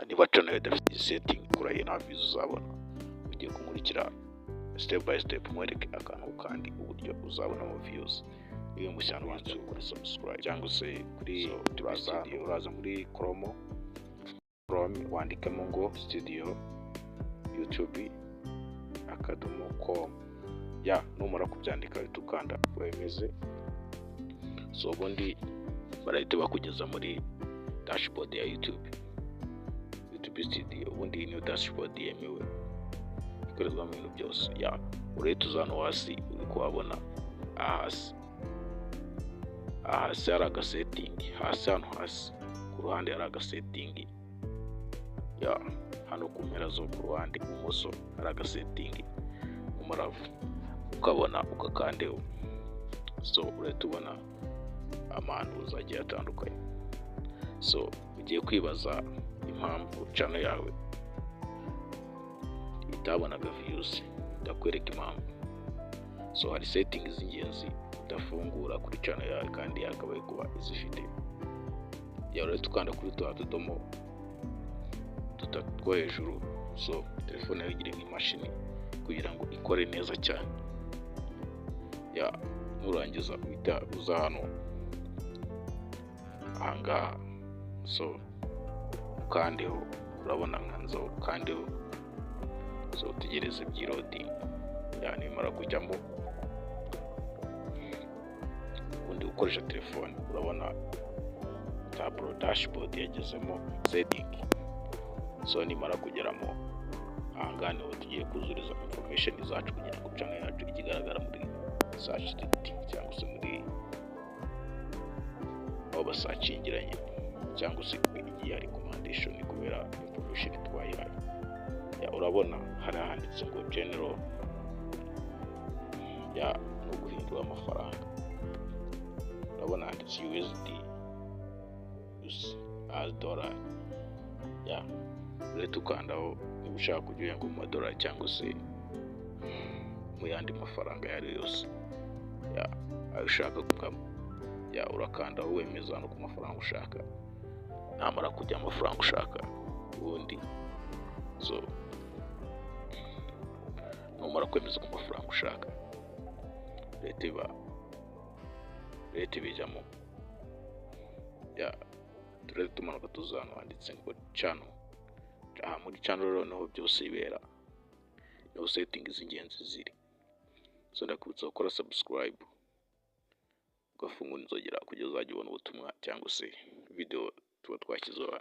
niba channel idafite iyi setting kurahiye nta views uzabona. Ugiye kunkurikira step by step mwereke akantu kandi uburyo uzabonamo views. Iyo mushyano wanzu kuri subscribe cyangwa se kuri uraza muri Chrome wandikamo ngo studio youtube.com. numara kubyandika bitukanda wemeze. So ubundi barahita bakugeza muri dashboard ya YouTube studio. Ubundi ni dashboard yemewe ikorerwamo ibintu byose. Urahita uzana hasi uri kuhabona hasi hari agasetting hano hasi ku ruhande hari agasetting. Hano ku mpera zo ku ruhande ibumoso hari agasetting umara ukabona ugakandeho. So urahita ubona amantu uzagiye atandukanye. So ugiye kwibaza impamvu channel yawe itabonaga views, ndakwereka impamvu. So hari settings z'ingenzi udafungura kuri channel yawe kandi yakabaye kuba izifite. Urahita ukanda kuri tudomo two hejuru. So telefone yawe igire nk'imashini kugira ngo ikore neza cyane. Nurangiza uhita uza hano ahangaha. So ukandeho, urabona nkanzo ukandeho. So utegereze byirodi. Nimara kujyamo ubundi ukoresha telefone urabona tableau dashboard yagezemo setting. So nimara kugeramo ahangaha niho tugiye kuzuriza information zacu kugira ngo channel yacu ikigaragara muri search cyangwa se muri aho basakingiranye cyangwa se igihe recommendation kubera information twayihaye. Urabona hari handitse ngo general no guhindura amafaranga. Urabona handitse USD as dollar. Urahita ukandaho niba ushaka kujya ngo mu madolari cyangwa se mu yandi mafaranga yari yose ayo ushaka kugamo. Urakandaho wemeza no ku mafaranga ushaka. Namara kujya amafaranga ushaka ubundi. So numara kwemeza ku mafaranga ushaka leta bijyamo. Turahita tumanuka tuzana handitse ngo channel. Muri channel rero niho byose bibera, niho setting z'ingenzi ziri. So ndakubutsa gukora subscribe ugafungura inzogera kugeza uzajya ubona ubutumwa cyangwa se video tuba twashyizeho.